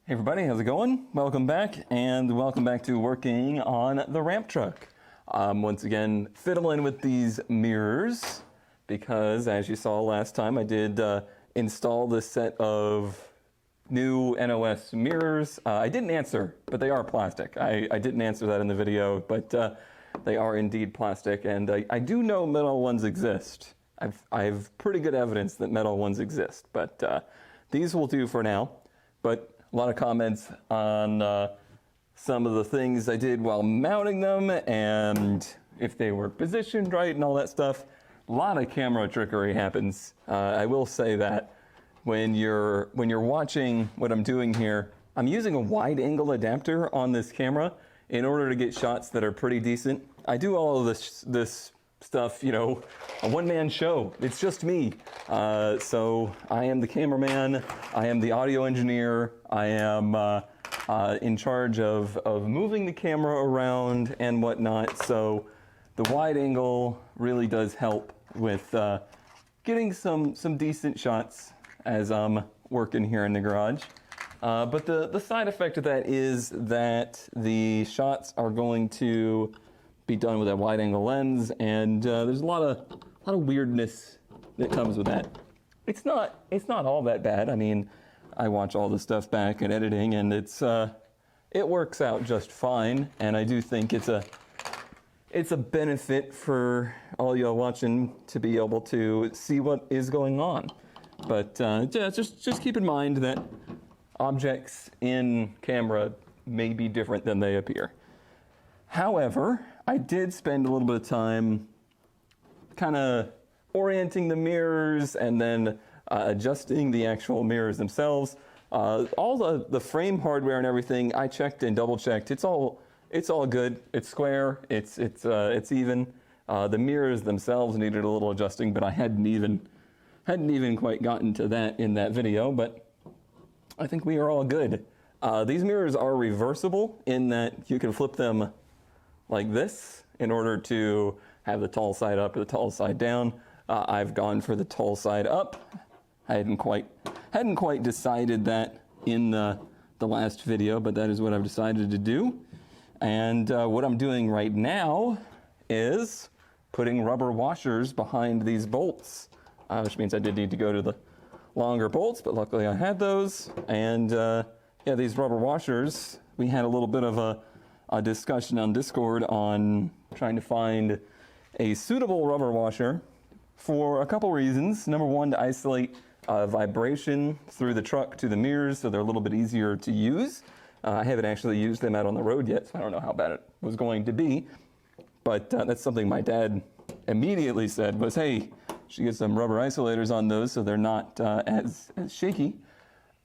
Hey everybody, how's it going? Welcome back, and welcome back to working on the ramp truck. Once again, fiddling with these mirrors, because as you saw last time, I did install this set of new NOS mirrors. I didn't answer, but they are plastic. I didn't answer that in the video, but they are indeed plastic, and I do know metal ones exist. I have pretty good evidence that metal ones exist, but these will do for now. But a lot of comments on some of the things I did while mounting them and if they were positioned right and all that stuff. A lot of camera trickery happens. I will say that when you're watching what I'm doing here, I'm using a wide angle adapter on this camera in order to get shots that are pretty decent. I do all of this stuff, you know, a one-man show. It's just me. So I am the cameraman, I am the audio engineer, I am in charge of moving the camera around and whatnot. So the wide angle really does help with getting some decent shots as I'm working here in the garage. But the side effect of that is that the shots are going to be done with a wide angle lens, and there's a lot of weirdness that comes with that. It's not all that bad. I mean, I watch all the stuff back in editing, and it works out just fine. And I do think it's a benefit for all y'all watching to be able to see what is going on. But yeah, just keep in mind that objects in camera may be different than they appear. However, I did spend a little bit of time kind of orienting the mirrors and then adjusting the actual mirrors themselves. All the frame hardware and everything, I checked and double checked. It's all good. It's square. It's even. The mirrors themselves needed a little adjusting, but I hadn't even quite gotten to that in that video. But I think we are all good. These mirrors are reversible in that you can flip them like this in order to have the tall side up or the tall side down. I've gone for the tall side up. I hadn't quite decided that in the last video, but that is what I've decided to do. And what I'm doing right now is putting rubber washers behind these bolts, which means I did need to go to the longer bolts, but luckily I had those. And yeah, these rubber washers, we had a little bit of a discussion on Discord on trying to find a suitable rubber washer for a couple reasons. Number one, to isolate vibration through the truck to the mirrors so they're a little bit easier to use. I haven't actually used them out on the road yet, so I don't know how bad it was going to be. But that's something my dad immediately said was, hey, you should get some rubber isolators on those so they're not as shaky.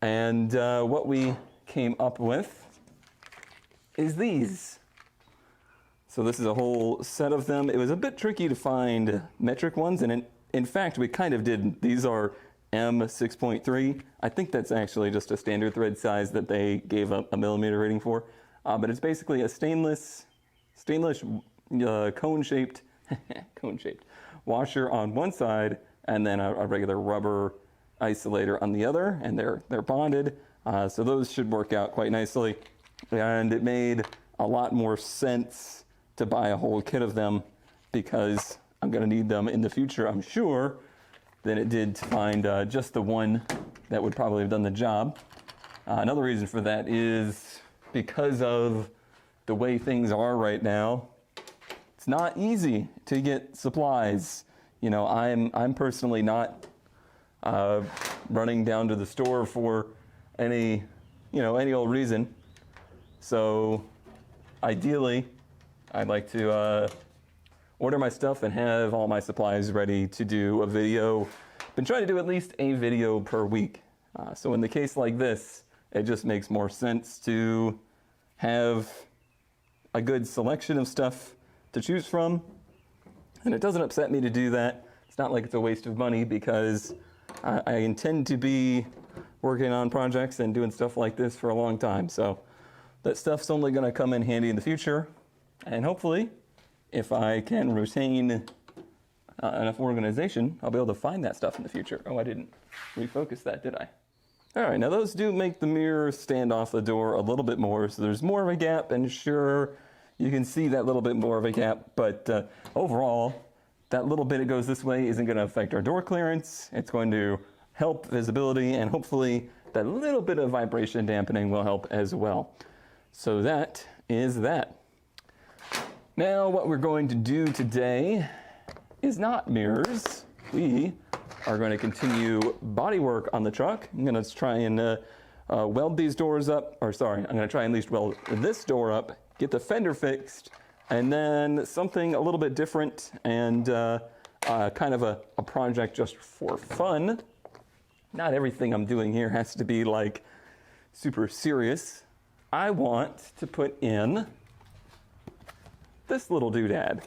And what we came up with is these. So this is a whole set of them. It was a bit tricky to find metric ones, and in fact, we kind of did. These are M6.3. I think that's actually just a standard thread size that they gave a millimeter rating for. But it's basically a stainless cone-shaped washer on one side, and then a regular rubber isolator on the other, and they're bonded. So those should work out quite nicely. And it made a lot more sense to buy a whole kit of them because I'm going to need them in the future, I'm sure, than it did to find just the one that would probably have done the job. Another reason for that is because of the way things are right now, it's not easy to get supplies. You know, I'm personally not running down to the store for any old reason. So ideally, I'd like to order my stuff and have all my supplies ready to do a video. Been trying to do at least a video per week. So in the case like this, it just makes more sense to have a good selection of stuff to choose from. And it doesn't upset me to do that. It's not like it's a waste of money because I intend to be working on projects and doing stuff like this for a long time. So that stuff's only going to come in handy in the future. And hopefully, if I can retain enough organization, I'll be able to find that stuff in the future. Oh, I didn't refocus that, did I? All right, now those do make the mirror stand off the door a little bit more, so there's more of a gap, and sure, you can see that little bit more of a gap, but overall, that little bit it goes this way isn't going to affect our door clearance. It's going to help visibility, and hopefully that little bit of vibration dampening will help as well. So that is that. Now what we're going to do today is not mirrors. We are going to continue bodywork on the truck. I'm going to try and weld these doors up, or sorry, I'm going to try and at least weld this door up, get the fender fixed, and then something a little bit different and kind of a project just for fun. Not everything I'm doing here has to be like super serious. I want to put in this little doodad,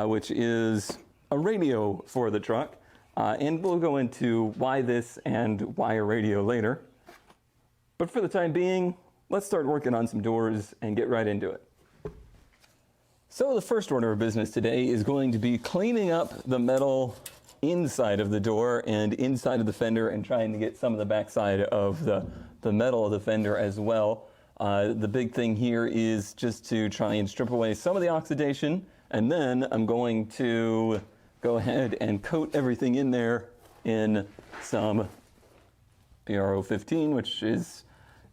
which is a radio for the truck. And we'll go into why this and why a radio later. But for the time being, let's start working on some doors and get right into it. So the first order of business today is going to be cleaning up the metal inside of the door and inside of the fender and trying to get some of the backside of the metal of the fender as well. The big thing here is just to try and strip away some of the oxidation, and then I'm going to go ahead and coat everything in there in some PRO 15, which is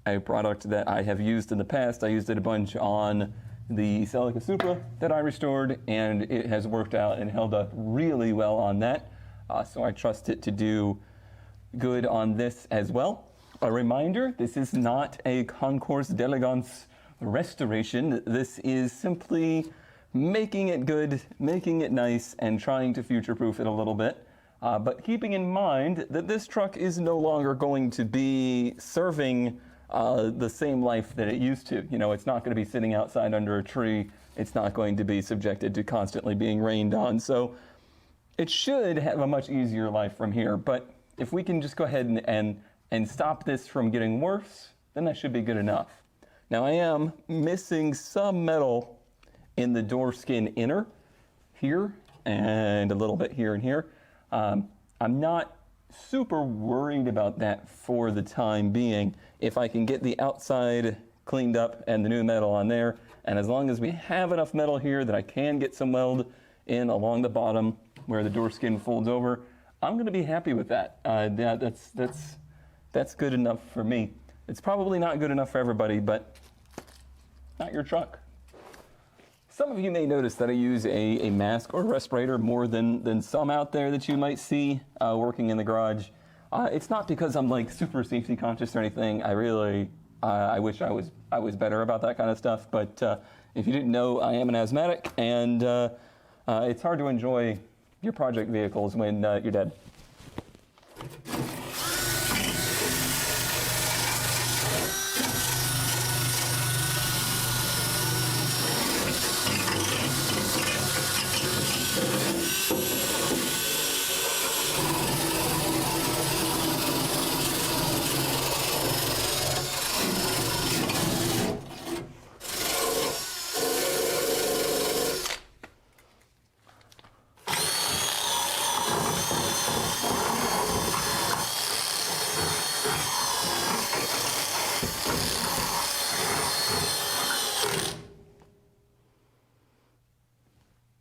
a product that I have used in the past. I used it a bunch on the Celica Supra that I restored, and it has worked out and held up really well on that. So I trust it to do good on this as well. A reminder, this is not a Concours d'Elegance restoration. This is simply making it good, making it nice, and trying to future-proof it a little bit. But keeping in mind that this truck is no longer going to be serving the same life that it used to. You know, it's not going to be sitting outside under a tree. It's not going to be subjected to constantly being rained on. So it should have a much easier life from here. But if we can just go ahead and stop this from getting worse, then that should be good enough. Now I am missing some metal in the door skin inner here and a little bit here and here. I'm not super worried about that for the time being. If I can get the outside cleaned up and the new metal on there, and as long as we have enough metal here that I can get some weld in along the bottom where the door skin folds over, I'm going to be happy with that. That's good enough for me. It's probably not good enough for everybody, but not your truck. Some of you may notice that I use a mask or respirator more than some out there that you might see working in the garage. It's not because I'm like super safety conscious or anything. I really, I wish I was better about that kind of stuff. But if you didn't know, I am an asthmatic, and it's hard to enjoy your project vehicles when you're dead.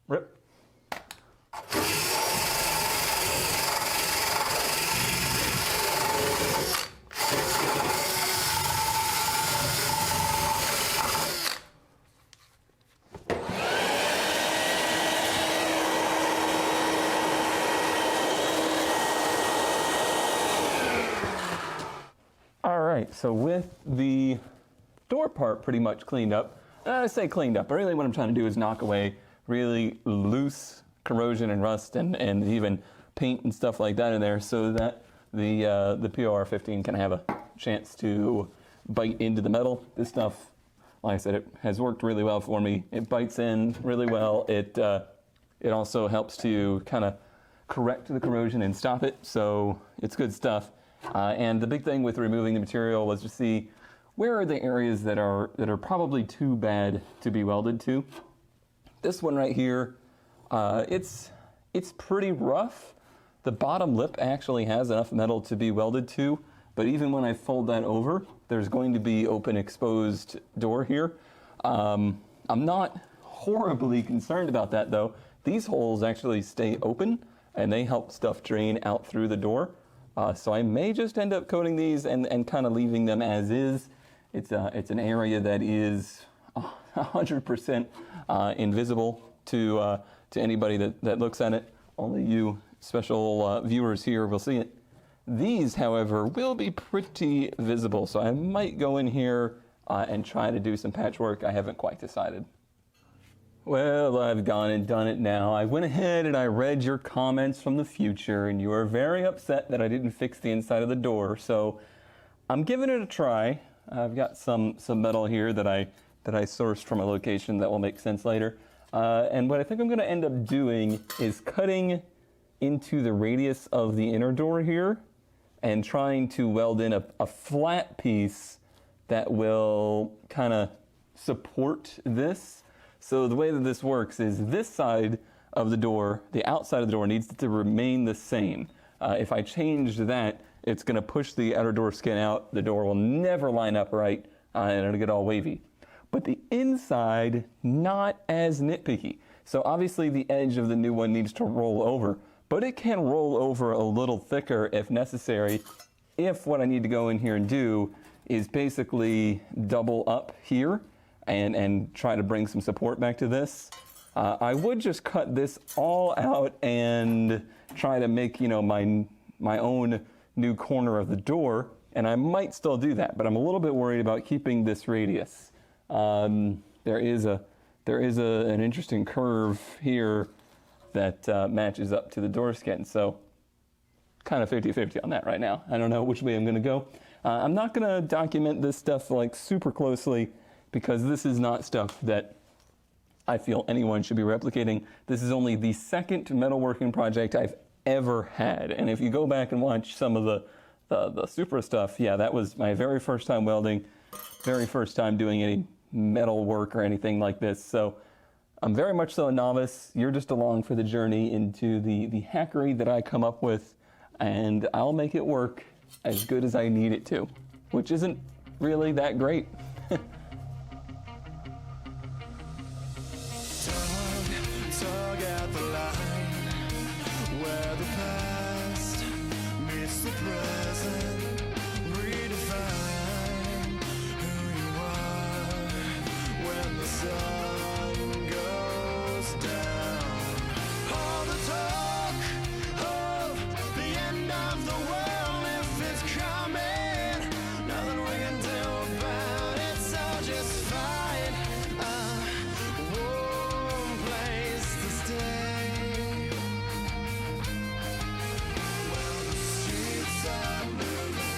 Rip. All right, so with the door part pretty much cleaned up, I say cleaned up, but really what I'm trying to do is knock away really loose corrosion and rust and even paint and stuff like that in there so that the POR 15 can have a chance to bite into the metal. This stuff, like I said, it has worked really well for me. It bites in really well. It also helps to kind of correct the corrosion and stop it, so it's good stuff. And the big thing with removing the material was to see where are the areas that are probably too bad to be welded to. This one right here, it's pretty rough. The bottom lip actually has enough metal to be welded to, But even when I fold that over, there's going to be open exposed door here. I'm not horribly concerned about that though. These holes actually stay open and they help stuff drain out through the door. So I may just end up coating these and kind of leaving them as is. It's an area that is 100% invisible to anybody that looks at it. Only you special viewers here will see it. These, however, will be pretty visible, so I might go in here and try to do some patchwork. I haven't quite decided. Well, I've gone and done it now. I went ahead and I read your comments from the future, and you were very upset that I didn't fix the inside of the door, so I'm giving it a try. I've got some metal here that I sourced from a location that will make sense later. And what I think I'm going to end up doing is cutting into the radius of the inner door here and trying to weld in a flat piece that will kind of support this. So the way that this works is this side of the door, the outside of the door, needs to remain the same. If I change that, it's going to push the outer door skin out. The door will never line up right, and it'll get all wavy. But the inside, not as nitpicky. So obviously the edge of the new one needs to roll over, but it can roll over a little thicker if necessary, if what I need to go in here and do is basically double up here and try to bring some support back to this. I would just cut this all out and try to make, you know, my own new corner of the door, and I might still do that, but I'm a little bit worried about keeping this radius. There is an interesting curve here that matches up to the door skin, so kind of 50-50 on that right now. I don't know which way I'm going to go. I'm not going to document this stuff like super closely because this is not stuff that I feel anyone should be replicating. This is only the second metalworking project I've ever had, and if you go back and watch some of the Supra stuff, yeah, that was my very first time welding, very first time doing any metal work or anything like this. So I'm very much so a novice. You're just along for the journey into the hackery that I come up with, and I'll make it work as good as I need it to, which isn't really that great. Tug at the line where the past meets the present. Redefine who you are when the sun goes down. All the talk of the end of the world, if it's coming, nothing we can do about it, so just find a warm place to stay. Well, the streets are moving,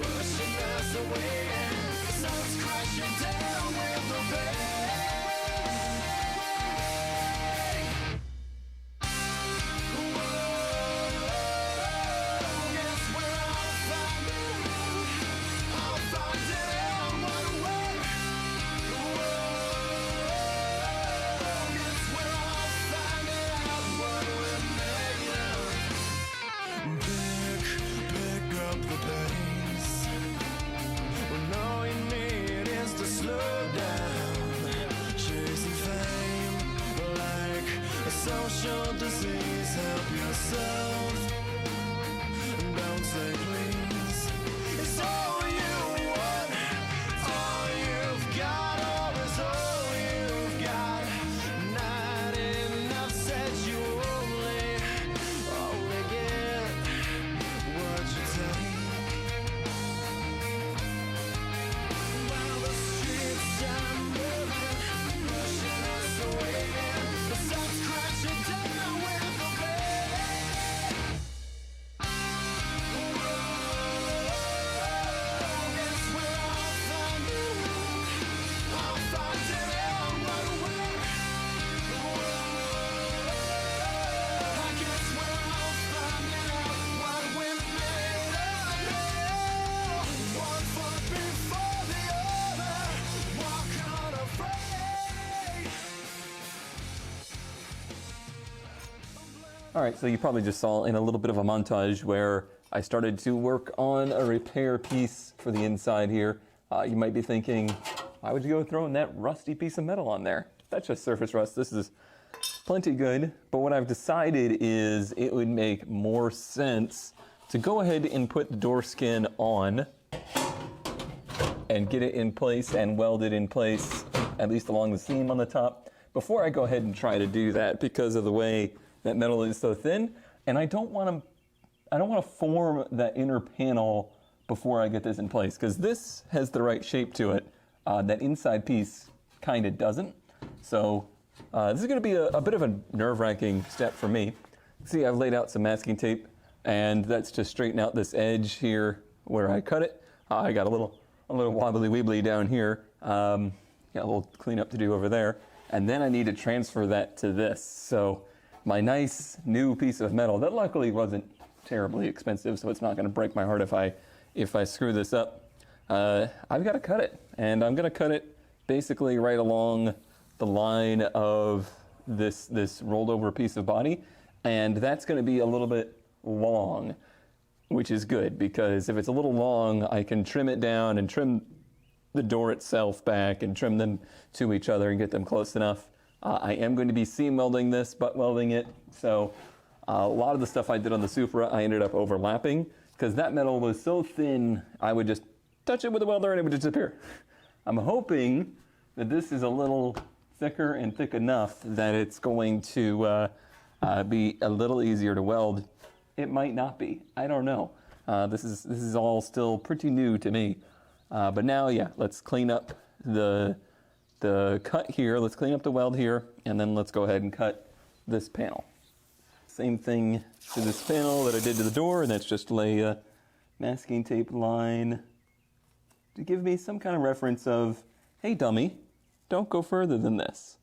pushing us away, the sun's crashing down with the rain. Social disease, help yourself. Don't say please. It's all you want, all you've got, or is all you've got. Not enough said you only get what you take. While the streets are moving, pushing us away, the sun's crashing down with the rain. Guess we're all finding out what we're. I guess we're all finding out what we're made of. One foot before the other, walk unafraid. All right, so you probably just saw in a little bit of a montage where I started to work on a repair piece for the inside here. You might be thinking, why would you go throwing that rusty piece of metal on there? That's just surface rust. This is plenty good. But what I've decided is it would make more sense to go ahead and put the door skin on and get it in place and weld it in place, at least along the seam on the top, before I go ahead and try to do that because of the way that metal is so thin. And I don't want to form that inner panel before I get this in place, because this has the right shape to it. That inside piece kind of doesn't. So this is going to be a bit of a nerve-wracking step for me. See, I've laid out some masking tape, and that's to straighten out this edge here where I cut it. I got a little wobbly-weebly down here. Got a little cleanup to do over there. And then I need to transfer that to this. So my nice new piece of metal, that luckily wasn't terribly expensive, so it's not going to break my heart if I screw this up. I've got to cut it, and I'm going to cut it basically right along the line of this rolled over piece of body, and that's going to be a little bit long, which is good, because if it's a little long, I can trim it down and trim the door itself back and trim them to each other and get them close enough. I am going to be seam welding this, butt welding it, so a lot of the stuff I did on the Supra I ended up overlapping, because that metal was so thin I would just touch it with a welder and it would disappear. I'm hoping that this is a little thicker and thick enough that it's going to be a little easier to weld. It might not be. I don't know. This is all still pretty new to me. But now, yeah, let's clean up the cut here. Let's clean up the weld here, and then let's go ahead and cut this panel. Same thing to this panel that I did to the door, and that's just lay a masking tape line to give me some kind of reference of, hey dummy, don't go further than this.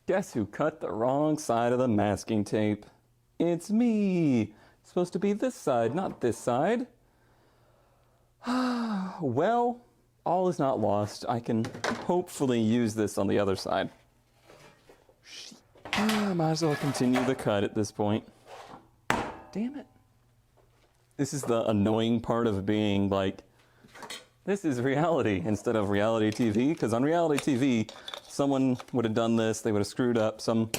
Guess who cut the wrong side of the masking tape? It's me. It's supposed to be this side, not this side. Well, all is not lost. I can hopefully use this on the other side. Might as well continue the cut at this point. Damn it. This is the annoying part of being like, this is reality instead of reality TV, because on reality TV, someone would have done this, they would have screwed up, some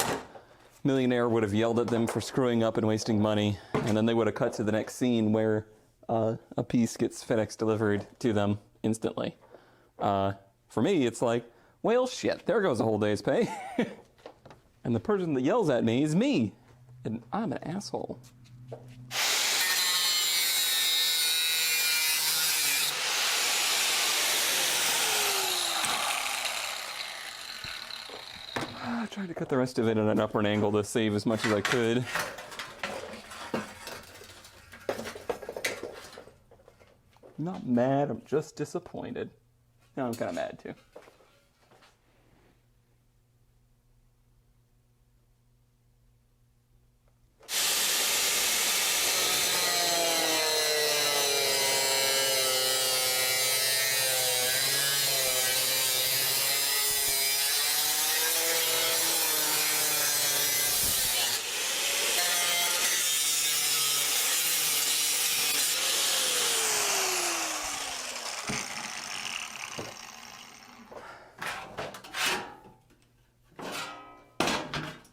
millionaire would have yelled at them for screwing up and wasting money, and then they would have cut to the next scene where a piece gets FedEx delivered to them instantly. For me, it's like, well, shit, there goes a whole day's pay. And the person that yells at me is me, and I'm an asshole. I tried to cut the rest of it at an upward angle to save as much as I could. I'm not mad, I'm just disappointed. No, I'm kind of mad too.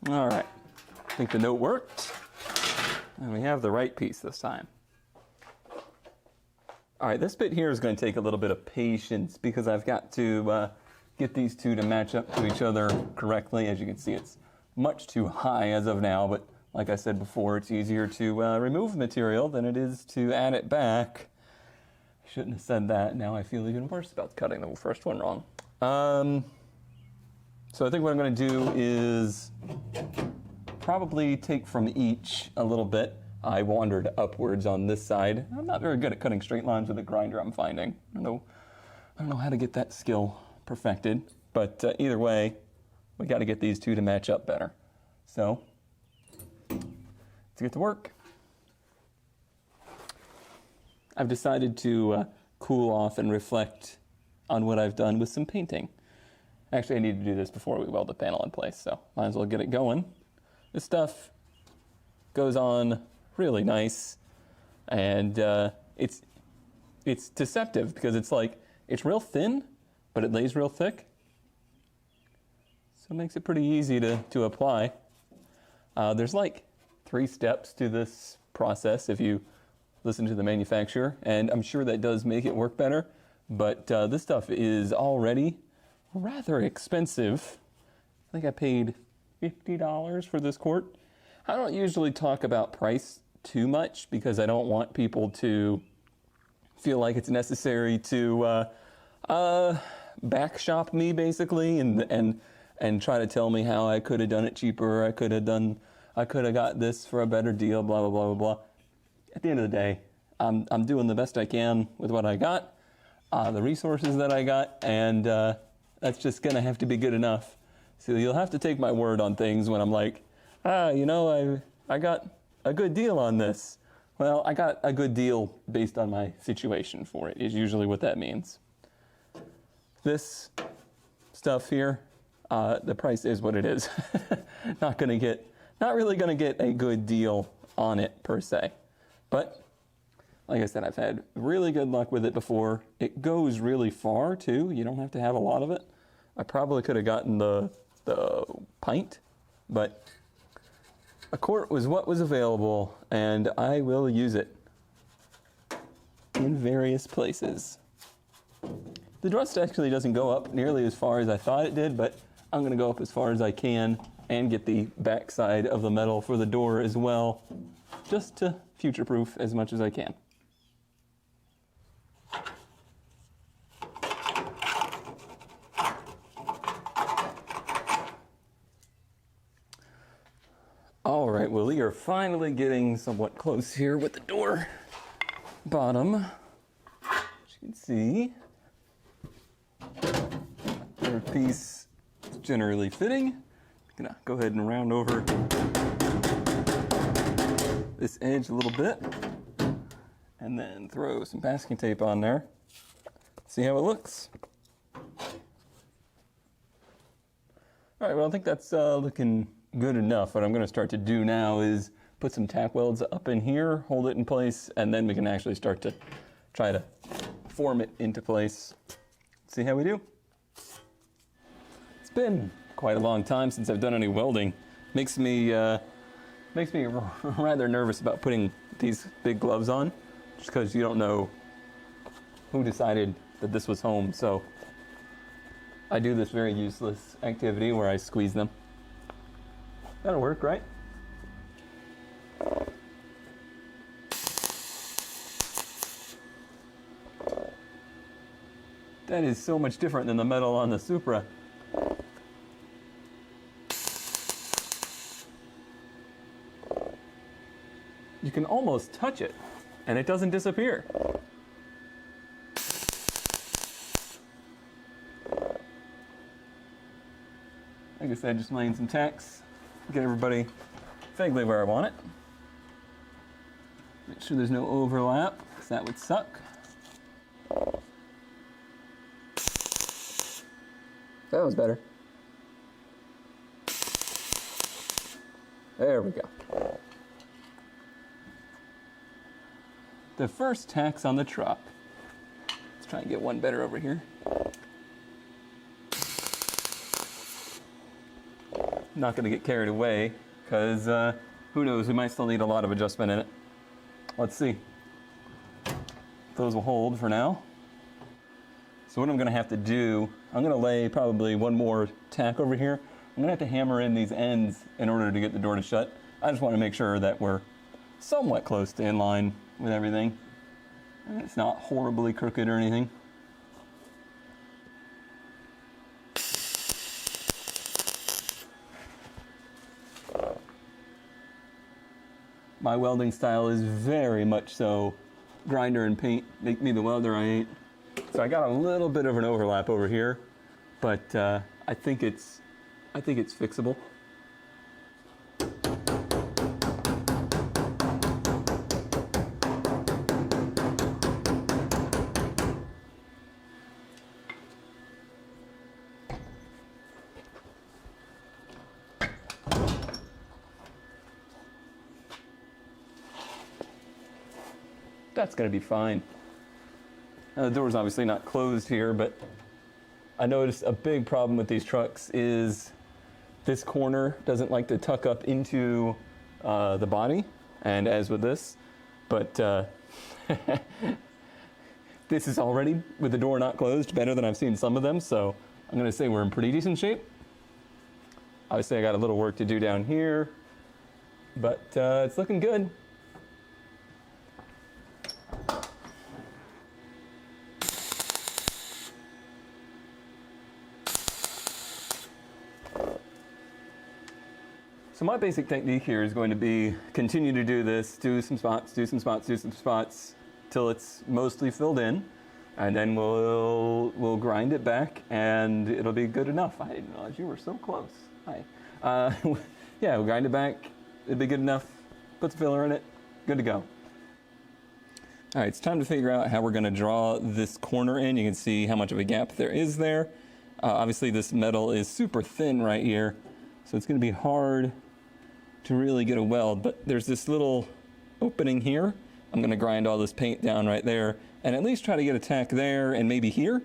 All right, I think the note worked, and we have the right piece this time. All right, this bit here is going to take a little bit of patience because I've got to get these two to match up to each other correctly. As you can see, it's much too high as of now, but like I said before, it's easier to remove material than it is to add it back. I shouldn't have said that. Now I feel even worse about cutting the first one wrong. So I think what I'm going to do is probably take from each a little bit. I wandered upwards on this side. I'm not very good at cutting straight lines with a grinder, I'm finding. I don't know how to get that skill perfected, but either way, we got to get these two to match up better. So, let's get to work. I've decided to cool off and reflect on what I've done with some painting. Actually, I need to do this before we weld the panel in place, so might as well get it going. This stuff goes on really nice, and it's deceptive because it's real thin, but it lays real thick. So it makes it pretty easy to apply. There's like 3 steps to this process if you listen to the manufacturer, and I'm sure that does make it work better, but this stuff is already rather expensive. I think I paid $50 for this quart. I don't usually talk about price too much because I don't want people to feel like it's necessary to back shop me basically and try to tell me how I could have done it cheaper, I could have got this for a better deal, blah blah blah blah blah. At the end of the day, I'm doing the best I can with what I got, the resources that I got, and that's just gonna have to be good enough. So you'll have to take my word on things when I'm like, I got a good deal on this. Well, I got a good deal based on my situation for it, is usually what that means. This stuff here, the price is what it is. Not really gonna get a good deal on it per se. But like I said, I've had really good luck with it before. It goes really far too. You don't have to have a lot of it. I probably could have gotten the pint, but a quart was what was available, and I will use it in various places. The rust actually doesn't go up nearly as far as I thought it did, but I'm going to go up as far as I can and get the back side of the metal for the door as well, just to future-proof as much as I can. All right, well, we are finally getting somewhat close here with the door bottom. As you can see, third piece is generally fitting. I'm gonna go ahead and round over this edge a little bit and then throw some masking tape on there. See how it looks. All right, well, I think that's looking good enough. What I'm going to start to do now is put some tack welds up in here, hold it in place, and then we can actually start to try to form it into place. See how we do. It's been quite a long time since I've done any welding. Makes me rather nervous about putting these big gloves on, just because you don't know who decided that this was home. So I do this very useless activity where I squeeze them. That'll work, right? That is so much different than the metal on the Supra. You can almost touch it, and it doesn't disappear. Like I said, just laying some tacks. Get everybody vaguely where I want it. Make sure there's no overlap, because that would suck. That was better. There we go. The first tack's on the truck. Let's try and get one better over here. Not going to get carried away, because who knows, we might still need a lot of adjustment in it. Let's see. Those will hold for now. So what I'm going to have to do, I'm going to lay probably one more tack over here. I'm going to have to hammer in these ends in order to get the door to shut. I just want to make sure that we're somewhat close to in line with everything. And it's not horribly crooked or anything. My welding style is very much so grinder and paint, make me the welder I ain't. So I got a little bit of an overlap over here, but I think it's fixable. That's gonna be fine. The door's obviously not closed here, but I noticed a big problem with these trucks is this corner doesn't like to tuck up into the body, and as with this, but this is already, with the door not closed, better than I've seen some of them, so I'm gonna say we're in pretty decent shape. Obviously I got a little work to do down here, but it's looking good. So my basic technique here is going to be continue to do this, do some spots, do some spots, do some spots, till it's mostly filled in, and then we'll grind it back, and it'll be good enough. I didn't realize you were so close. Hi. Yeah, we'll grind it back. It'll be good enough. Put the filler in it. Good to go. All right, it's time to figure out how we're going to draw this corner in. You can see how much of a gap there is there. Obviously, this metal is super thin right here, so it's going to be hard to really get a weld, but there's this little opening here. I'm gonna grind all this paint down right there and at least try to get a tack there and maybe here.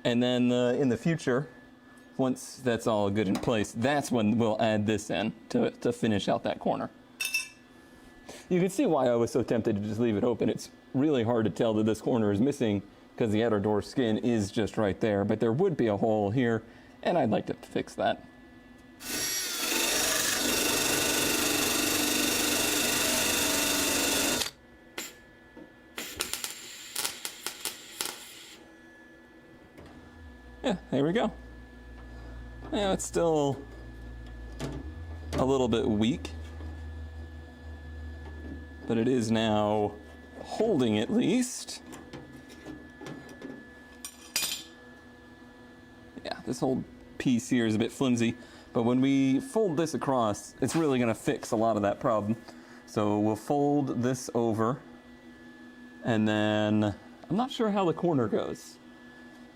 And then in the future, once that's all good in place, that's when we'll add this in to finish out that corner. You can see why I was so tempted to just leave it open. It's really hard to tell that this corner is missing because the outer door skin is just right there, but there would be a hole here, and I'd like to fix that. Yeah, there we go. Yeah, it's still a little bit weak, but it is now holding at least. Yeah, this whole piece here is a bit flimsy, but when we fold this across, it's really gonna fix a lot of that problem. So we'll fold this over, and then I'm not sure how the corner goes.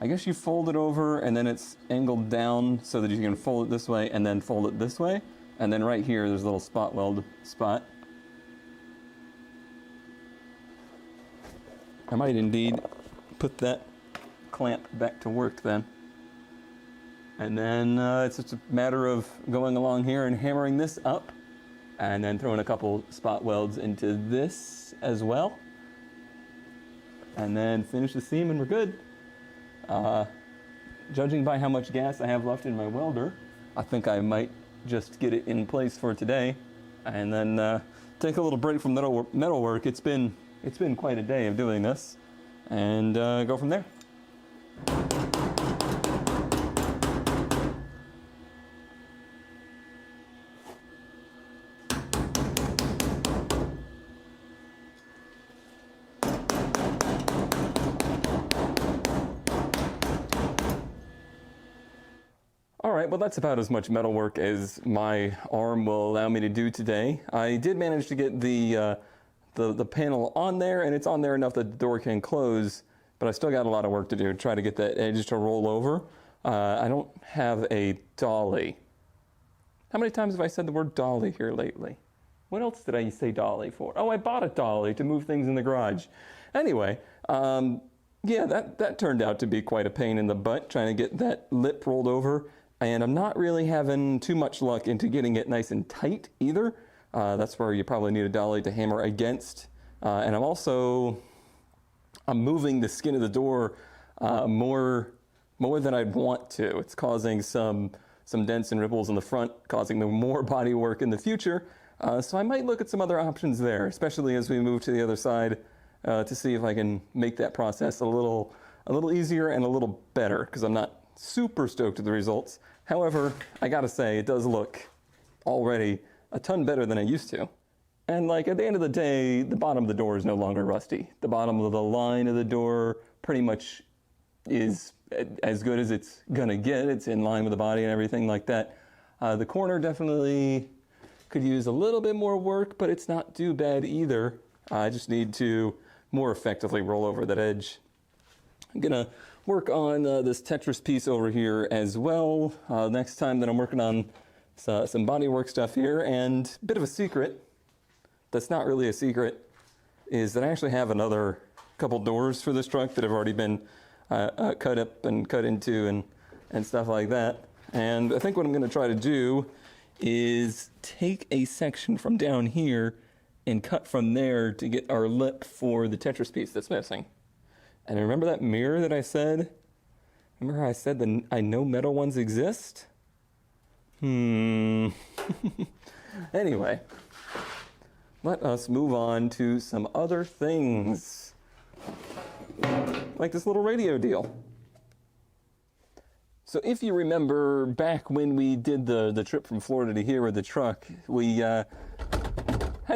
I guess you fold it over and then it's angled down so that you can fold it this way and then fold it this way. And then right here, there's a little spot weld spot. I might indeed put that clamp back to work then. And then it's just a matter of going along here and hammering this up and then throwing a couple spot welds into this as well. And then finish the seam and we're good. Judging by how much gas I have left in my welder, I think I might just get it in place for today and then take a little break from metal work. It's been quite a day of doing this, and go from there. All right, well that's about as much metal work as my arm will allow me to do today. I did manage to get the panel on there, and it's on there enough that the door can close, but I still got a lot of work to do to try to get that edge to roll over. I don't have a dolly. How many times have I said the word dolly here lately? What else did I say dolly for? Oh, I bought a dolly to move things in the garage. Anyway, yeah, that turned out to be quite a pain in the butt, trying to get that lip rolled over. And I'm not really having too much luck into getting it nice and tight either. That's where you probably need a dolly to hammer against. And I'm moving the skin of the door more than I'd want to. It's causing some dents and ripples in the front, causing more body work in the future. So I might look at some other options there, especially as we move to the other side, to see if I can make that process a little easier and a little better, because I'm not super stoked with the results. However, I gotta say, it does look already a ton better than I used to. And like at the end of the day, the bottom of the door is no longer rusty. The bottom of the line of the door pretty much is as good as it's gonna get. It's in line with the body and everything like that. The corner definitely could use a little bit more work, but it's not too bad either. I just need to more effectively roll over that edge. I'm gonna work on this Tetris piece over here as well. Next time that I'm working on some bodywork stuff here, and a bit of a secret that's not really a secret is that I actually have another couple doors for this truck that have already been cut up and cut into and stuff like that. And I think what I'm going to try to do is take a section from down here and cut from there to get our lip for the Tetris piece that's missing. And remember that mirror that I said? Remember how I said that I know metal ones exist? Anyway, let us move on to some other things. Like this little radio deal. So if you remember back when we did the trip from Florida to here with the truck, we had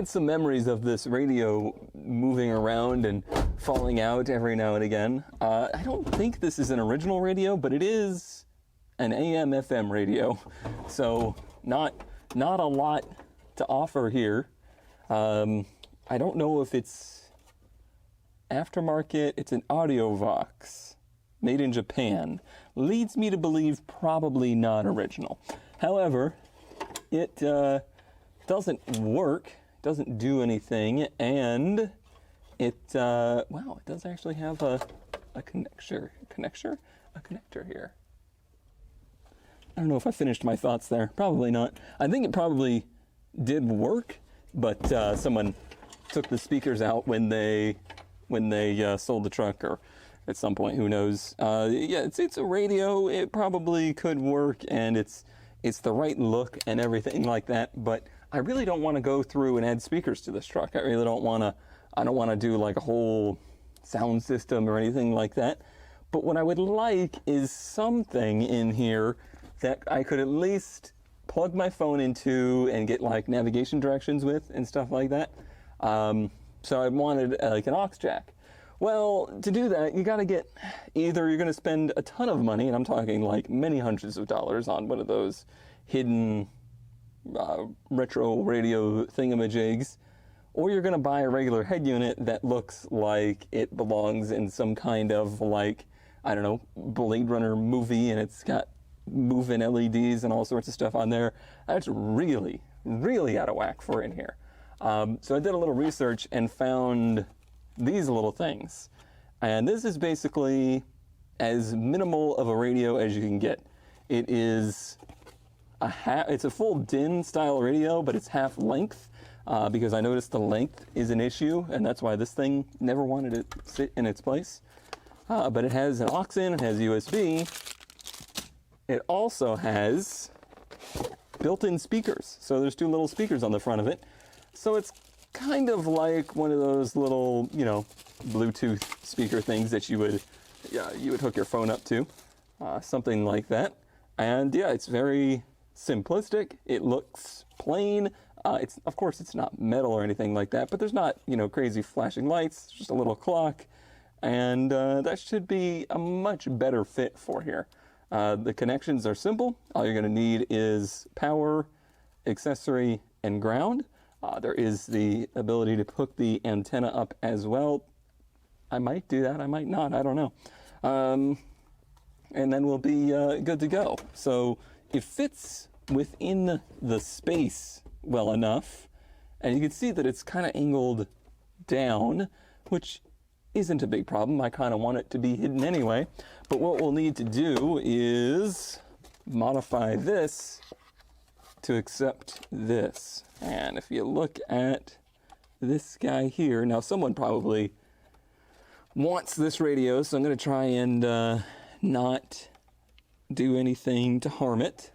some memories of this radio moving around and falling out every now and again. I don't think this is an original radio, but it is an AM/FM radio. So not a lot to offer here. I don't know if it's aftermarket. It's an AudioVox, made in Japan. Leads me to believe probably not original. However, it doesn't work, doesn't do anything, and it wow, it does actually have a connector here. I don't know if I finished my thoughts there. Probably not. I think it probably did work, but someone took the speakers out when they sold the truck, or at some point, who knows. Yeah, it's a radio. It probably could work, and it's the right look and everything like that. But I really don't want to go through and add speakers to this truck. I really don't want to. I don't want to do like a whole sound system or anything like that. But what I would like is something in here that I could at least plug my phone into and get like navigation directions with and stuff like that. So I wanted like an aux jack. Well, to do that, you got to get, either you're going to spend a ton of money, and I'm talking like many hundreds of dollars on one of those hidden retro radio thingamajigs, or you're going to buy a regular head unit that looks like it belongs in some kind of like, I don't know, Blade Runner movie, and it's got moving LEDs and all sorts of stuff on there. That's really, really out of whack for in here. So I did a little research and found these little things. And this is basically as minimal of a radio as you can get. It is it's a full DIN style radio, but it's half length, because I noticed the length is an issue, and that's why this thing never wanted to sit in its place. But it has an aux in, it has USB. It also has built-in speakers. So there's two little speakers on the front of it. So it's kind of like one of those little, you know, Bluetooth speaker things that you would hook your phone up to, something like that. And yeah, it's very simplistic. It looks plain. Of course, it's not metal or anything like that, but there's not, you know, crazy flashing lights. It's just a little clock, and that should be a much better fit for here. The connections are simple. All you're going to need is power, accessory, and ground. There is the ability to hook the antenna up as well. I might do that, I might not, I don't know. And then we'll be good to go. So it fits within the space well enough, and you can see that it's kind of angled down, which isn't a big problem. I kind of want it to be hidden anyway. But what we'll need to do is modify this to accept this. And if you look at this guy here, now someone probably wants this radio, so I'm going to try and not do anything to harm it.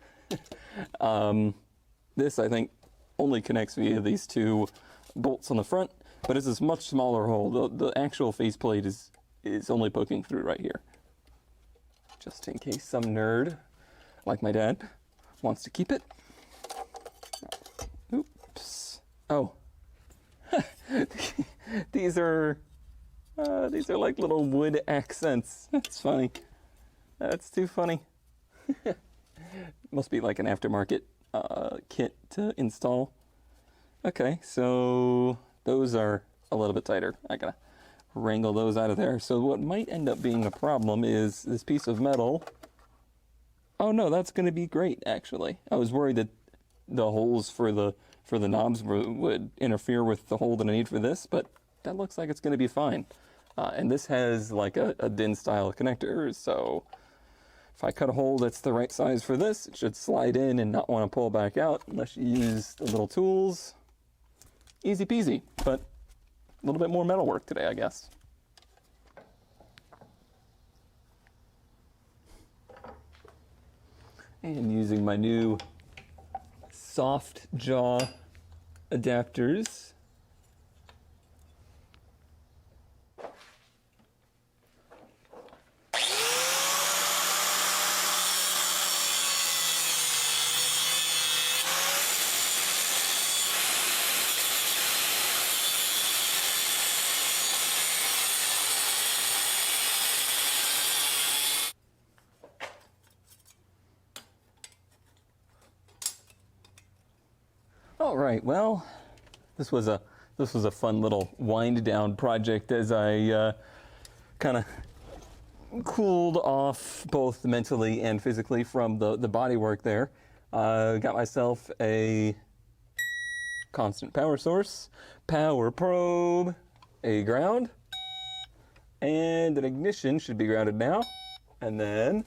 This, I think, only connects via these two bolts on the front, but it's a much smaller hole. The actual faceplate is only poking through right here. Just in case some nerd, like my dad, wants to keep it. Oops. Oh, These are like little wood accents. That's funny. That's too funny. Must be like an aftermarket kit to install. Okay, so those are a little bit tighter. I gotta wrangle those out of there. So what might end up being a problem is this piece of metal. Oh no, that's gonna be great actually. I was worried that the holes for the knobs would interfere with the hole that I need for this, but that looks like it's gonna be fine. And this has like a DIN style connector, so if I cut a hole that's the right size for this, it should slide in and not want to pull back out unless you use the little tools. Easy peasy, but a little bit more metal work today, I guess. And using my new soft jaw adapters. All right, well, this was a fun little wind down project as I kind of cooled off both mentally and physically from the Bodywork there. Got myself a constant power source, power probe, a ground, and an ignition should be grounded now, and then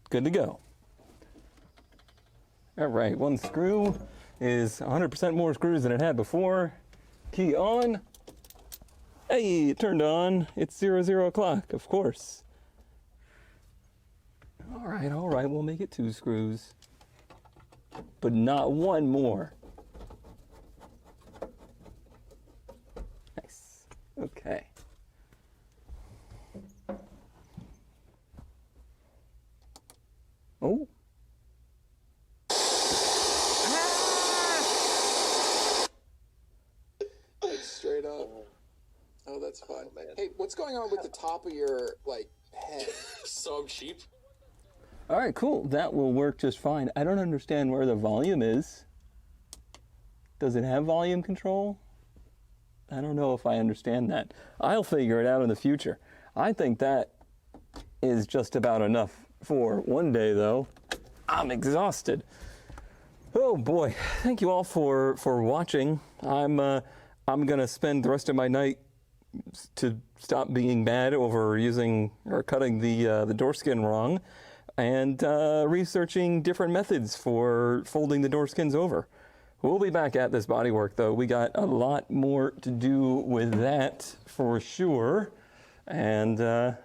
good to go. All right, one screw is 100% more screws than it had before. Key on. Hey, it turned on. It's 00 o'clock, of course. All right, we'll make it 2 screws, but not one more. Nice, okay. Oh. Straight up. Oh, that's fun. Oh, hey, what's going on with the top of your, like, head? So I'm cheap. All right, cool. That will work just fine. I don't understand where the volume is. Does it have volume control? I don't know if I understand that. I'll figure it out in the future. I think that is just about enough for one day, though. I'm exhausted. Oh boy! Thank you all for watching. I'm gonna spend the rest of my night to stop being bad over using or cutting the door skin wrong, and researching different methods for folding the door skins over. We'll be back at this bodywork though. We got a lot more to do with that for sure, and I'm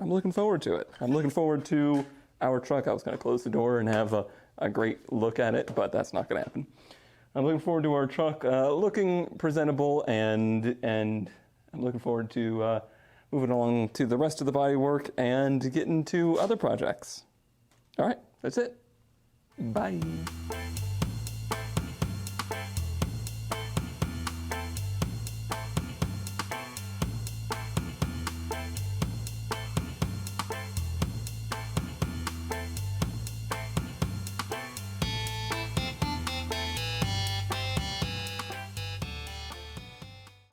looking forward to it. I'm looking forward to our truck. I was gonna close the door and have a great look at it, but that's not gonna happen. I'm looking forward to our truck looking presentable, and I'm looking forward to moving along to the rest of the bodywork and getting to other projects. All right, that's it. Bye.